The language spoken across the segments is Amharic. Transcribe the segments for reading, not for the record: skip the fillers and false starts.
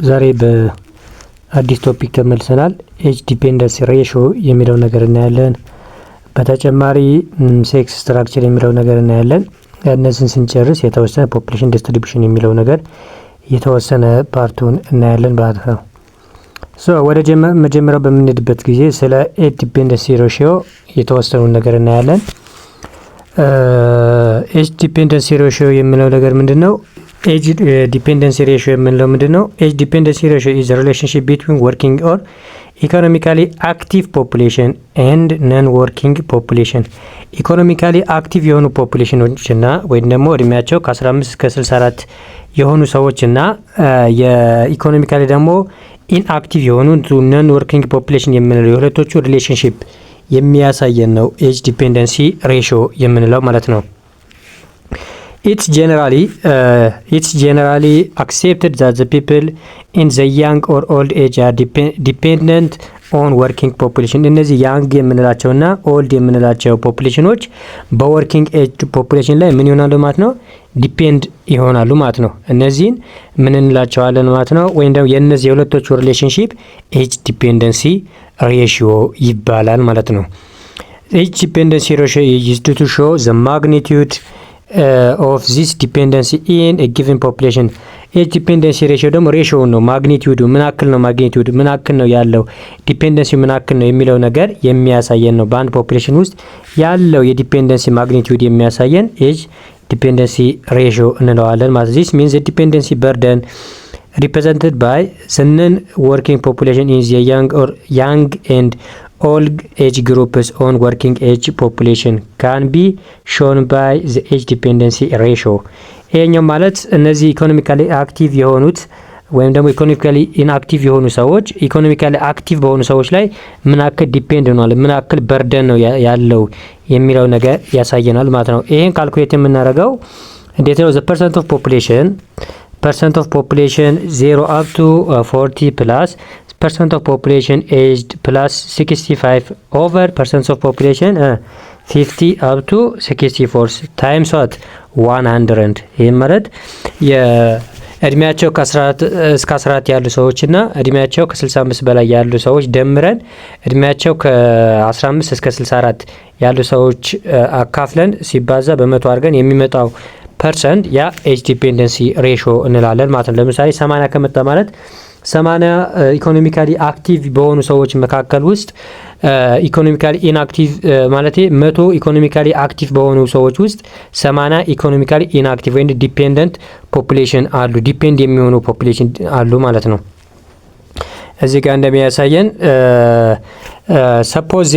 ዛሬ በአዲስ ቶፒክ ተመልሰናል። ኤጅ ዲፔንደንሲ ሬሽዮ የሚለው ነገር እናያለን። በተጨማሪ ሴክስ ስትራክቸር የሚለው ነገር እናያለን። እነዚህን ስንጨርስ የተወሰነ ፖፑሌሽን ዲስትሪቢዩሽን የሚለው ነገር የተወሰነ ፓርቱን እናያለን ማለት ነው። ወደ መጀመሪያው በምንሄድበት ጊዜ ስለ ኤጅ ዲፔንደንሲ ሬሽዮ የተወሰኑ ነገር እናያለን። ኤጅ ዲፔንደንሲ ሬሽዮ የሚለው ነገር ምንድነው? ኤጅ ዲፔንደንሲ ሬሽዮ የምንለው ምንድነው? ኤጅ ዲፔንደንሲ ሬሽዮ ኢዝ ሪሌሽንሺፕ ቢትዊን ወርኪንግ ኦር ኢኮኖሚካሊ አክቲቭ ፖፑሌሽን ኤንድ ነን ወርኪንግ ፖፑሌሽን። ኢኮኖሚካሊ አክቲቭ የሆኑ ፖፑሌሽኖችና ወይም ደግሞ እድሜያቸው ከ15 እስከ 64 የሆኑ ሰዎችና የኢኮኖሚካሊ ደግሞ ኢንአክቲቭ የሆኑ ነን ወርኪንግ ፖፑሌሽን የምንለው የሁለቶቹ ሪሌሽንሺፕ የሚያሳየን ነው ኤጅ ዲፔንደንሲ ሬሽዮ የምንለው ማለት ነው። It's generally accepted that the people in the young or old age are dependent on working population. እነዚህ ያንግ የምንላቸውና ኦልድ የምንላቸው ፖፑሌሽኖች በወርኪንግ ኤጅ ፖፑሌሽን ላይ ምን ይሆናሉ ማለት ነው? ዲፔንድ ይሆናሉ ማለት ነው። እነዚህን ምን እንላቸዋለን ማለት ነው? ወይም ደግሞ የእነዚህ የሁለቶቹ ሪሌሽንሺፕ ኤጅ ዲፔንደንሲ ሬሽዮ ይባላል ማለት ነው። ኤጅ ዲፔንደንሲ ሬሽዮ is used to show the magnitude of this dependency in a given population. ኤጅ ዲፔንደንሲ ሬሽዮ ደግሞ ሬሽዮ ነው። ማግኒቲዩዱ ምን ያክል ነው? ማግኒቲዩድ ምን ያክል ነው ያለው? ዲፔንደንሲ ምን ያክል ነው የሚለው ነገር የሚያሳየን ነው። በአንድ ፖፑሌሽን ውስጥ ያለው የዲፔንደንሲ ማግኒቲዩድ የሚያሳየን ኤጅ ዲፔንደንሲ ሬሽዮ እንለዋለን ማለት ነው። this means the dependency burden represented by the non-working population in the young and old age groups on working age population can be shown by the age dependency ratio. ይሄኛው ማለት እነዚህ ኢኮኖሚካሊ አክቲቭ የሆኑት ወይም ደግሞ ኢኮኖሚካሊ ኢንአክቲቭ የሆኑ ሰዎች ኢኮኖሚካሊ አክቲቭ በሆኑ ሰዎች ላይ ምን ያክል ዲፔንድ ሆኗል፣ ምን ያክል በርደን ነው ያለው የሚለው ነገር ያሳየናል ማለት ነው። ይሄን ካልኩሌት የምናደርገው እንዴት ነው? the percent of population 0 up to 40 plus percent of population aged plus 65 over percent of population 50 up to 64 times what 100. ይህ ማለት የእድሜያቸው ከ14 እስከ 14 ያሉ ሰዎችና እድሜያቸው ከ65 በላይ ያሉ ሰዎች ደምረን እድሜያቸው ከ15 እስከ 64 ያሉ ሰዎች አካፍለን ሲባዛ በመቶ አድርገን የሚመጣው ፐርሰንት ያ ኤጅ ዲፔንደንሲ ሬሽዮ እንላለን ማለት ነው። ለምሳሌ 80 ከመጣ ማለት 80 ኢኮኖሚካሊ አክቲቭ በሆኑ ሰዎች መካከል ውስጥ ኢኮኖሚካሊ ኢንአክቲቭ ማለት 100 ኢኮኖሚካሊ አክቲቭ በሆኑ ሰዎች ውስጥ 80 ኢኮኖሚካሊ ኢንአክቲቭ ወይም ዲፔንደንት ፖፑሌሽን አሉ፣ ዲፔንድ የሚሆኑ ፖፑሌሽን አሉ ማለት ነው። እዚህ ጋር እንደሚያሳየን suppose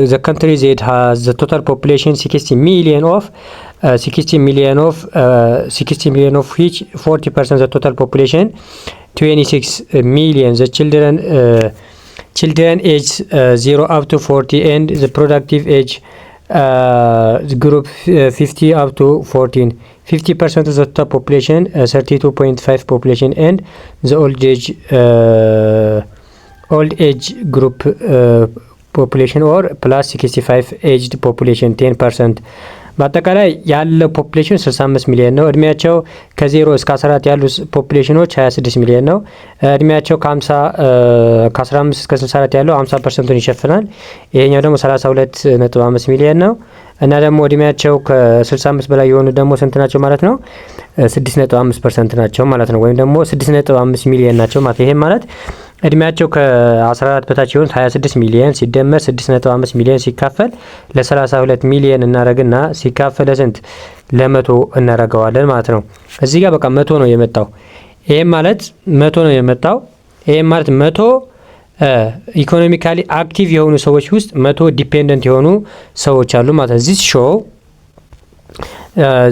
the country Z has the total population 60 million of which 40% the total population 26 million the children age 0 up to 40 and the productive age group 50 up to 14. 50% of the total population 32.5 population and the old age group population or plus 65 aged population 10%. በአጠቃላይ ያለው ፖፑሌሽን 65 ሚሊዮን ነው። እድሜያቸው ከ0 እስከ 14 ያሉ ፖፑሌሽኖች 26 ሚሊዮን ነው። እድሜያቸው ከ15 እስከ 64 ያለው 50%ን ይሸፍናል። ይሄኛው ደግሞ 32.5 ሚሊዮን ነው። እና ደግሞ እድሜያቸው ከ65 በላይ የሆኑ ደግሞ ስንት ናቸው ማለት ነው? 6.5% ናቸው ማለት ነው። ወይም ደግሞ 6.5 ሚሊዮን ናቸው ማለት ይሄ ማለት እድሜያቸው ከ14 በታች የሆኑት 26 ሚሊዮን ሲደመር 6.5 ሚሊዮን ሲካፈል ለ32 ሚሊዮን እናረግና ሲካፈል ለስንት ለ100 እናረጋዋለን ማለት ነው። እዚህ ጋር በቃ 100 ነው የመጣው። ይሄም ማለት 100 ነው የመጣው። ይሄም ማለት 100 ኢኮኖሚካሊ አክቲቭ የሆኑ ሰዎች ውስጥ 100 ዲፔንደንት የሆኑ ሰዎች አሉ ማለት ነው።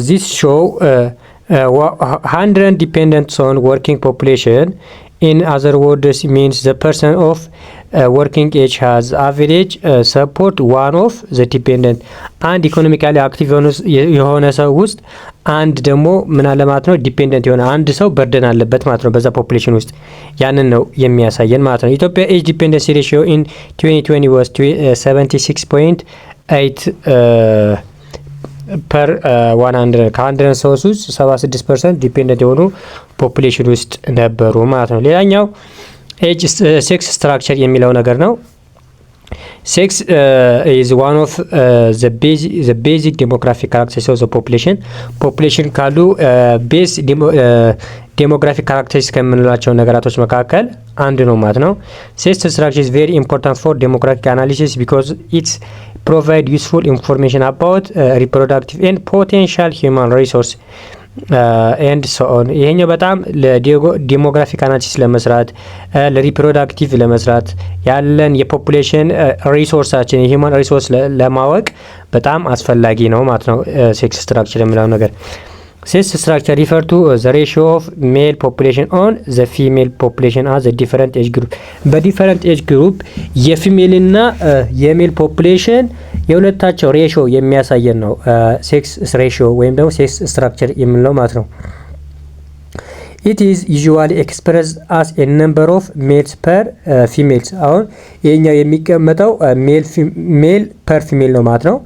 this show 100 dependents on working population. In other words, means the person of working age has average support one of the dependent. and economically active የሆነ ሰው ውስጥ አንድ ደግሞ ምን አለ ማለት ነው? ዲፔንደንት የሆነ አንድ ሰው በርደን አለበት ማለት ነው በዛ ፖፑሌሽን ውስጥ። ያንን ነው የሚያሳየን ማለት ነው። ኢትዮጵያ ኤጅ ዲፔንደንሲ ሬሽዮ in 2020 was 76.8 ፐር 100 ከ100 ሰዎች ውስጥ 76% ዲፔንደንት የሆኑ ፖፑሌሽን ውስጥ ነበሩ ማለት ነው። ሌላኛው ኤጅ ሴክስ ስትራክቸር የሚለው ነገር ነው። ሴክስ ኢዝ ዋን ኦፍ ዘ ቤዚክ ዴሞግራፊክ ካራክተሪስቲክስ ኦፍ ዘ ፖፑሌሽን ካሉ ቤዝ ዴሞግራፊክ ካራክተሪስቲክስ ከምንላቸው ነገራቶች መካከል አንዱ ነው ማለት ነው። ሴክስ ስትራክቸር ኢዝ ቬሪ ኢምፖርታንት ፎር ዴሞግራፊክ አናሊሲስ ቢኮዝ ኢትስ ፕሮቫይድ ዩስፉል ኢንፎርሜሽን አባውት ሪፕሮዳክቲቭ ኤንድ ፖቴንሻል ሂውማን ሪሶርስ ኤንድ ሶ ኦን። ይሄኛው በጣም ለዲሞግራፊክ አናሊሲስ ለመስራት ለሪፕሮዳክቲቭ ለመስራት ያለን የፖፑሌሽን ሪሶርሳችን የሂውማን ሪሶርስ ለማወቅ በጣም አስፈላጊ ነው ማለት ነው። ሴክስ ስትራክቸር የሚለው ነገር ሴክስ ስትራክቸር ሪፈር ቱ ዘ ሬሽዮ ኦፍ ሜል ፖፑሌሽን ኦን ዘ ፊሜል ፖፑሌሽን አዝ ዲፈረንት ኤጅ ግሩፕ። በዲፈረንት ኤጅ ግሩፕ የፊሜልና የሜል ፖፑሌሽን የሁለታቸው ሬሽዮ የሚያሳየን ነው ሴክስ ሬሽዮ ወይም ደግሞ ሴክስ ስትራክቸር የምንለው ማለት ነው። ኢት ኢዝ ዩዥዋሊ ኤክስፕረስድ አስ ኤ ነምበር ኦፍ ሜልስ ፐር ፊሜልስ። አሁን ይሄኛው የሚቀመጠው ሜል ፐር ፊሜል ነው ማለት ነው።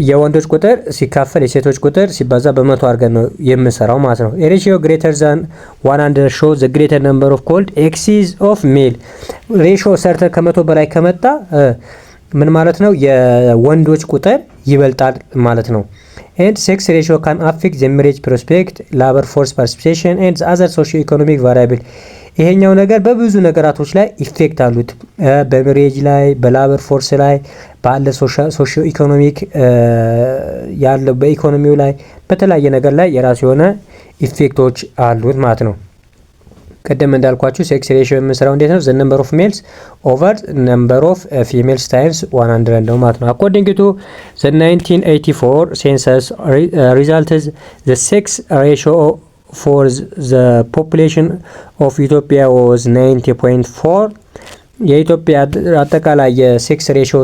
የወንዶች ቁጥር ሲካፈል የሴቶች ቁጥር ሲባዛ በመቶ አድርገን ነው የምንሰራው ማለት ነው። ሬሽዮ ግሬተር ዛን 100 ሾው ዘ ግሬተር ነምበር ኦፍ ኮልድ ኤክሲስ ኦፍ ሜል። ሬሽዮ ሰርተን ከመቶ በላይ ከመጣ ምን ማለት ነው? የወንዶች ቁጥር ይበልጣል ማለት ነው። ኤንድ ሴክስ ሬሽዮ ካን አፌክት ዘ ሜሬጅ ፕሮስፔክት ላበር ፎርስ ፓርቲሲፔሽን ኤንድ አዘር ሶሺዮ ኢኮኖሚክ ቫሪያብል። ይሄኛው ነገር በብዙ ነገራቶች ላይ ኢፌክት አሉት። በሜሬጅ ላይ፣ በላበር ፎርስ ላይ፣ ባለ ሶሺዮ ኢኮኖሚክ ያለው በኢኮኖሚው ላይ በተለያየ ነገር ላይ የራሱ የሆነ ኢፌክቶች አሉት ማለት ነው። ቀደም እንዳልኳችሁ ሴክስ ሬሽዮ የምንሰራው እንዴት ነው? ዘ ነምበር ኦፍ ሜልስ ኦቨር ነምበር ኦፍ ፊሜልስ ታይምስ 100 ነው ማለት ነው። አኮርዲንግ ቱ ዘ 1984 ሴንሰስ ሪዛልትስ ዘ ሴክስ ሬሽዮ for the population of Ethiopia was 90.4. የኢትዮጵያ አጠቃላይ የሴክስ ሬሽዮ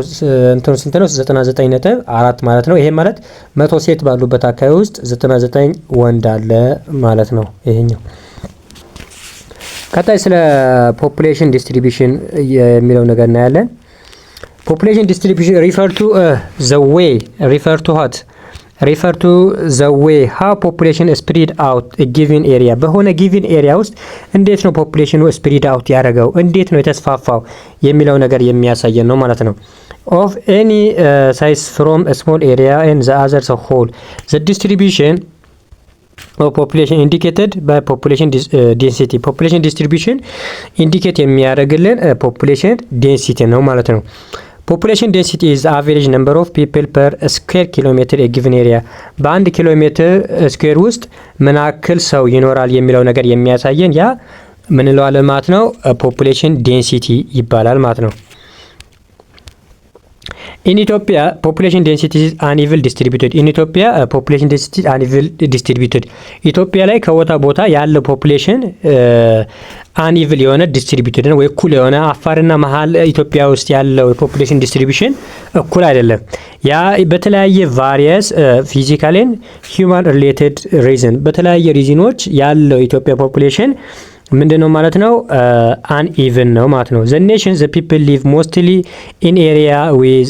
እንትን ስንት ነው? 99.4 ማለት ነው። ይሄ ማለት 100 ሴት ባሉበት አካባቢ ውስጥ 99 ወንድ አለ ማለት ነው። ይሄኛው ቀጣይ ስለ ፖፑሌሽን ዲስትሪቢዩሽን የሚለው ነገር እናያለን። ፖፑሌሽን ዲስትሪቢዩሽን refer to the way how population is spread out a given area። በሆነ given ኤሪያ ውስጥ እንዴት ነው ፖፑሌሽኑ spread out ያደረገው፣ እንዴት ነው የተስፋፋው የሚለው ነገር የሚያሳየን ነው ማለት ነው። of any size from a small area and the others a whole the distribution of population indicated by population density። population distribution indicate የሚያደርግልን population density ነው ማለት ነው። Population density is the average number of people per square kilometer a given area። በአንድ ኪሎ ሜትር ስኩዌር ውስጥ ምን ያክል ሰው ይኖራል የሚለው ነገር የሚያሳየን ያ ምን እንለዋለን ማለት ነው? ፖፑሌሽን ዴንሲቲ ይባላል ማለት ነው። In Ethiopia, population density is uneven distributed. In Ethiopia, population density is uneven distributed. ኢትዮጵያ ላይ ከቦታ ቦታ ያለው ፖፑሌሽን አንኢቭል የሆነ ዲስትሪቢዩትድ ነው ወይ እኩል የሆነ አፋርና መሀል ኢትዮጵያ ውስጥ ያለው የፖፑሌሽን ዲስትሪቢዩሽን እኩል አይደለም። ያ በተለያየ ቫሪየስ ፊዚካል ኤንድ ሂውማን ሪሌትድ ሪዝን በተለያየ ሪዝኖች ያለው ኢትዮጵያ ፖፑሌሽን ምንድነው ማለት ነው? አንኢቭን ነው ማለት ነው። the nation the people live mostly in area with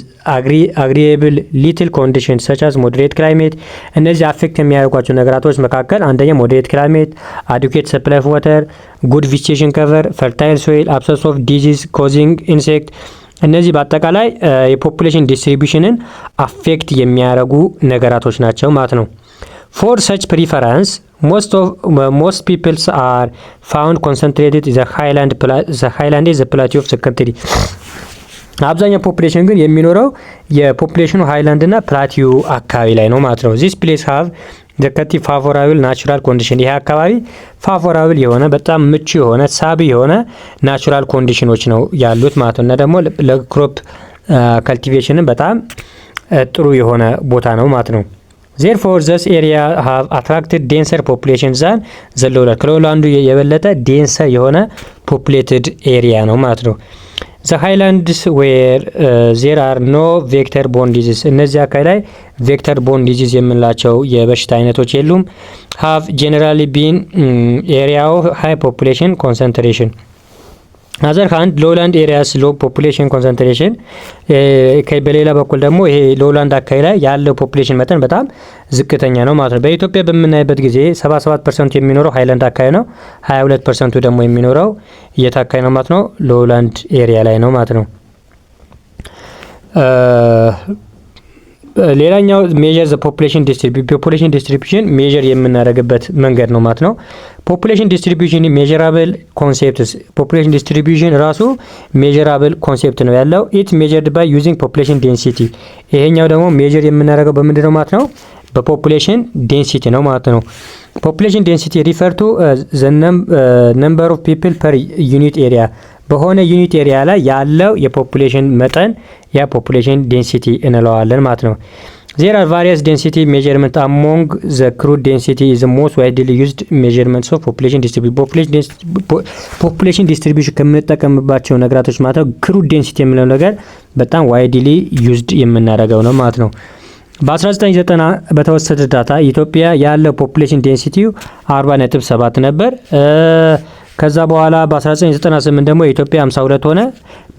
agreeable little conditions such as moderate climate። እነዚህ አፌክት የሚያደርጓቸው ነገራቶች መካከል አንደኛ moderate climate, adequate supply of water, good vegetation cover, fertile soil, absence of disease causing insect። እነዚህ በአጠቃላይ የፖፑሌሽን ዲስትሪቢዩሽንን አፌክት የሚያደርጉ ነገራቶች ናቸው ማለት ነው። For such preference, most peoples are found concentrated in the highland is the plateau of the country። አብዛኛው ፖፑሌሽን ግን የሚኖረው የፖፑሌሽኑ ሃይላንድ እና ፕላቲው አካባቢ ላይ ነው ማለት ነው። this place have the favorable natural condition። ይሄ አካባቢ ፋቮራብል የሆነ በጣም ምቹ የሆነ ሳቢ የሆነ ናቹራል ኮንዲሽኖች ነው ያሉት ማለት ነው። እና ደግሞ ለክሮፕ ካልቲቬሽንን በጣም ጥሩ የሆነ ቦታ ነው ማለት ነው። Therefore, this area have attracted denser population than the lowland። ከሎላንዱ የበለጠ denser የሆነ populated area ነው ማለት ነው። The highlands where there are no vector-borne disease። እነዚህ አካባቢ ላይ vector-borne disease የምንላቸው የበሽታ አይነቶች የሉም። Have generally been area of high population concentration። አዘር ሃንድ ሎውላንድ ኤሪያስ ሎ ፖፑሌሽን ኮንሰንትሬሽን በሌላ በኩል ደግሞ ይሄ ሎውላንድ አካባቢ ላይ ያለው ፖፑሌሽን መጠን በጣም ዝቅተኛ ነው ማለት ነው። በኢትዮጵያ በምናይበት ጊዜ 77% የሚኖረው ሃይላንድ አካባቢ ነው። 22% ደግሞ የሚኖረው የት አካባቢ ነው ማለት ነው? ሎውላንድ ኤሪያ ላይ ነው ማለት ነው። ሌላኛው ሜጀር ዘ ፖፑሌሽን ዲስትሪቢዩሽን ሜጀር የምናደርግበት መንገድ ነው ማለት ነው። ፖፑሌሽን ዲስትሪቢዩሽን ሜጀራብል ኮንሴፕትስ ፖፑሌሽን ዲስትሪቢዩሽን ራሱ ሜጀራብል ኮንሴፕት ነው ያለው። ኢት ሜጀርድ ባይ ዩዚንግ ፖፑሌሽን ዴንሲቲ። ይሄኛው ደግሞ ሜጀር የምናደርገው በምንድን ነው ማለት ነው? በፖፑሌሽን ዴንሲቲ ነው ማለት ነው። ፖፑሌሽን ዴንሲቲ ሪፈር ቱ ዘ ነምበር ኦፍ ፒፕል ፐር ዩኒት ኤሪያ በሆነ ዩኒት ኤሪያ ላይ ያለው የፖፑሌሽን መጠን ያ ፖፑሌሽን ዴንሲቲ እንለዋለን ማለት ነው። ዜር አር ቫሪየስ ዴንሲቲ ሜጀርመንት አሞንግ ዘ ክሩድ ዴንሲቲ ኢዝ ሞስት ዋይድሊ ዩዝድ ሜጀርመንትስ ኦፍ ፖፑሌሽን ዲስትሪቢዩሽን። ፖፑሌሽን ዲስትሪቢዩሽን ከምንጠቀምባቸው ነገራቶች ማለት ነው ክሩድ ዴንሲቲ የሚለው ነገር በጣም ዋይድሊ ዩዝድ የምናደርገው ነው ማለት ነው። በ1990 በተወሰደ ዳታ ኢትዮጵያ ያለው ፖፑሌሽን ዴንሲቲው 40.7 ነበር። ከዛ በኋላ በ1998 ደግሞ የኢትዮጵያ 52 ሆነ።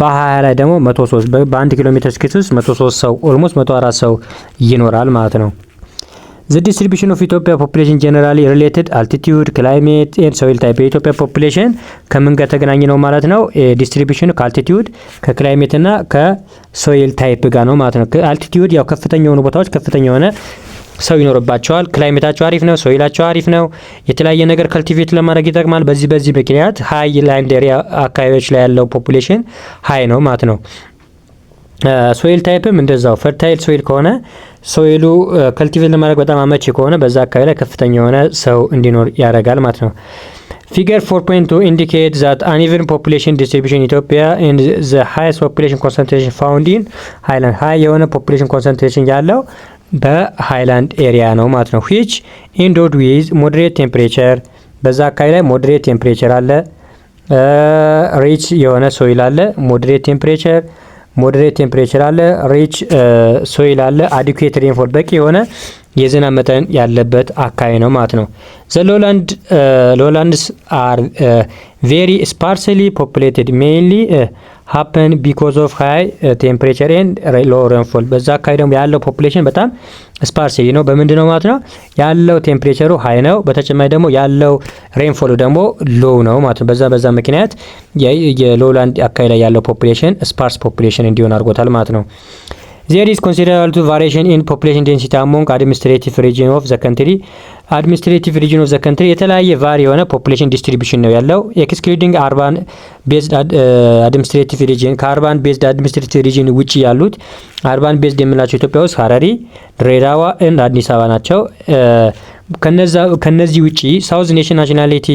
በ20 ላይ ደግሞ 103 በ1 ኪሎ ሜትር ስኩዌር ውስጥ 103 ሰው ኦልሞስት 104 ሰው ይኖራል ማለት ነው። ዘ ዲስትሪቢዩሽን ኦፍ ኢትዮጵያ ፖፑሌሽን ጀነራሊ ሪሌትድ አልቲቲዩድ ክላይሜት ኤንድ ሶይል ታይፕ። የኢትዮጵያ ፖፑሌሽን ከምን ጋር ተገናኝ ነው ማለት ነው? ዲስትሪቢዩሽኑ ከአልቲቲዩድ ከክላይሜት እና ከሶይል ታይፕ ጋር ነው ማለት ነው። አልቲቲዩድ ያው ከፍተኛ የሆኑ ቦታዎች ከፍተኛ የሆነ ሰው ይኖርባቸዋል። ክላይሜታቸው አሪፍ ነው፣ ሶይላቸው አሪፍ ነው፣ የተለያየ ነገር ከልቲቬት ለማድረግ ይጠቅማል። በዚህ ምክንያት ሃይ ላንድ ኤሪያ አካባቢዎች ላይ ያለው ፖፑሌሽን ሃይ ነው ማለት ነው። ሶይል ታይፕም እንደዛው ፈርታይል ሶይል ከሆነ ሶይሉ ከልቲቬት ለማድረግ በጣም አመቺ ከሆነ በዛ አካባቢ ላይ ከፍተኛ የሆነ ሰው እንዲኖር ያደርጋል ማለት ነው። ፊገር 4.2 ኢንዲኬት ዛት አንኢቨን ፖፑሌሽን ዲስትሪቢዩሽን ኢትዮጵያ ኤንድ ዘ ሃይስት ፖፑሌሽን ኮንሰንትሬሽን ፋውንድ ኢን ሃይላንድ። ሃይ የሆነ ፖፑሌሽን ኮንሰንትሬሽን ያለው በሃይላንድ ኤሪያ ነው ማለት ነው። which endowed with moderate temperature በዛ አካባቢ ላይ moderate temperature አለ፣ rich የሆነ ሶይል አለ፣ moderate temperature አለ፣ rich ሶይል አለ፣ adequate rainfall በቂ የሆነ የዝናብ መጠን ያለበት አካባቢ ነው ማለት ነው። the lowlands are very sparsely populated mainly happen because of high temperature and low rainfall። በዛ አካባቢ ደግሞ ያለው ፖፑሌሽን በጣም ስፓርስ ነው። በምንድን ነው ማለት ነው? ያለው ቴምፕሬቸሩ ሃይ ነው፣ በተጨማሪ ደግሞ ያለው ሬንፎሉ ደግሞ ሎው ነው ማለት ነው። በዛ ምክንያት የሎውላንድ አካባቢ ላይ ያለው ፖፑሌሽን ስፓርስ ፖፑሌሽን እንዲሆን አድርጎታል ማለት ነው። There is considerable variation in population density among administrative region of the country። administrative region of the country የተለያየ ቫሪ የሆነ ፖፑሌሽን ዲስትሪቢዩሽን ነው ያለው። excluding urban based administrative region ከአርባን ቤዝድ አድሚኒስትሬቲቭ ሪጅን ውጪ ያሉት አርባን ቤዝድ የምንላቸው ኢትዮጵያ ውስጥ ሀረሪ፣ ድሬዳዋ እና አዲስ አበባ ናቸው። ከነዚህ ውጪ ሳውዝ ናሽናሊቲ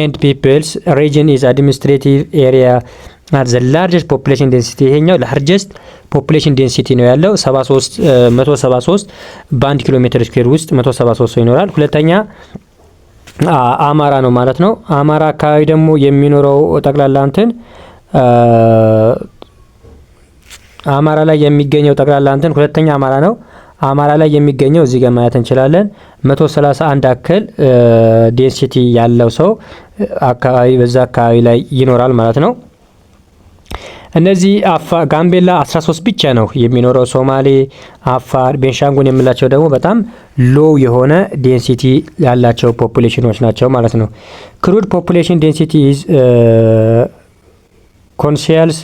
ኤንድ ፒፕልስ ሪጅን ኢዝ አድሚኒስትሬቲቭ ኤሪያ አት ዘ ላርጀስት ፖፑሌሽን ዴንሲቲ። ይሄኛው ላርጀስት ፖፑሌሽን ዴንሲቲ ነው ያለው 173 በ1 ኪሎ ሜትር ስኩዌር ውስጥ 173 ሰው ይኖራል። ሁለተኛ አማራ ነው ማለት ነው። አማራ አካባቢ ደግሞ የሚኖረው ጠቅላላ እንትን አማራ ላይ የሚገኘው ጠቅላላ እንትን ሁለተኛ አማራ ነው። አማራ ላይ የሚገኘው እዚህ ጋር ማየት እንችላለን 131 አክል ዴንሲቲ ያለው ሰው አካባቢ በዛ አካባቢ ላይ ይኖራል ማለት ነው። እነዚህ ጋምቤላ 13 ብቻ ነው የሚኖረው። ሶማሌ፣ አፋር፣ ቤንሻንጉል የምላቸው ደግሞ በጣም ሎው የሆነ ዴንሲቲ ያላቸው ፖፑሌሽኖች ናቸው ማለት ነው። ክሩድ ፖፑሌሽን ዴንሲቲ ኢዝ ኮንሲያልስ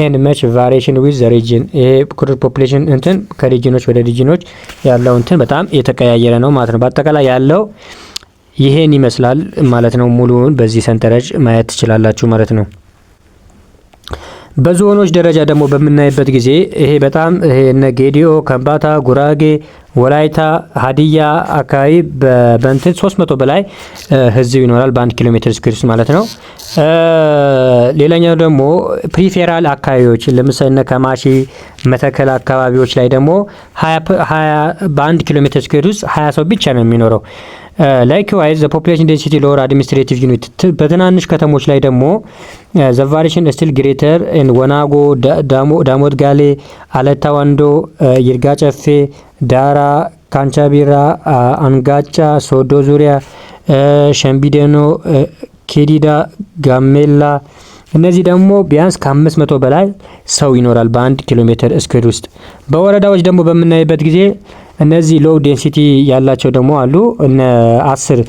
ኤንድ መች ቫሪዬሽን ዊዝ ዘ ሪጅን። ይሄ ክሩድ ፖፑሌሽን እንትን ከሪጅኖች ወደ ሪጅኖች ያለው እንትን በጣም የተቀያየረ ነው ማለት ነው። በአጠቃላይ ያለው ይሄን ይመስላል ማለት ነው። ሙሉውን በዚህ ሰንጠረዥ ማየት ትችላላችሁ ማለት ነው። በዞኖች ደረጃ ደግሞ በምናይበት ጊዜ ይሄ በጣም ይሄ እነ ጌዲኦ፣ ከምባታ፣ ጉራጌ፣ ወላይታ፣ ሀዲያ አካባቢ በእንትን 300 በላይ ህዝብ ይኖራል በ1 ኪሎ ሜትር ስኩዌር ማለት ነው። ሌላኛው ደግሞ ፕሪፌራል አካባቢዎች ለምሳሌ እነ ከማሺ፣ መተከል አካባቢዎች ላይ ደግሞ 20 በ1 ኪሎ ሜትር ስኩዌር ውስጥ 20 ሰው ብቻ ነው የሚኖረው። ላይክዋይዝ ዘ ፖፑሌሽን ዴንሲቲ ሎወር አድሚኒስትሬቲቭ ዩኒት በትናንሽ ከተሞች ላይ ደግሞ ዘ ቫሪዬሽን ስቲል ግሬተር ኢን ወናጎ፣ ዳሞት ጋሌ፣ አለታ ወንዶ፣ ይርጋ ጨፌ፣ ዳራ፣ ካንቻቢራ፣ አንጋጫ፣ ሶዶ ዙሪያ፣ ሸምቢደኖ፣ ኬዲዳ፣ ጋሜላ፣ እነዚህ ደግሞ ቢያንስ ከ500 በላይ ሰው ይኖራል በ1 ኪሎ ሜትር ስኩዌር ውስጥ። በወረዳዎች ደግሞ በምናይበት ጊዜ እነዚህ ሎው ዴንሲቲ ያላቸው ደግሞ አሉ። እነ 10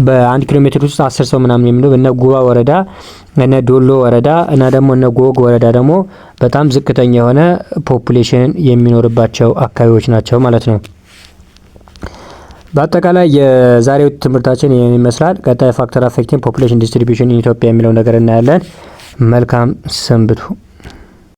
በ1 ኪሎ ሜትር ውስጥ 10 ሰው ምናምን የሚኖር እነ ጉባ ወረዳ፣ እነ ዶሎ ወረዳ እና ደግሞ እነ ጎግ ወረዳ ደግሞ በጣም ዝቅተኛ የሆነ ፖፑሌሽን የሚኖርባቸው አካባቢዎች ናቸው ማለት ነው። በአጠቃላይ የዛሬው ትምህርታችን ይህን ይመስላል። ቀጣይ ፋክተር አፌክቲንግ ፖፑሌሽን ዲስትሪቢዩሽን ኢን ኢትዮጵያ የሚለው ነገር እናያለን። መልካም ሰንብቱ።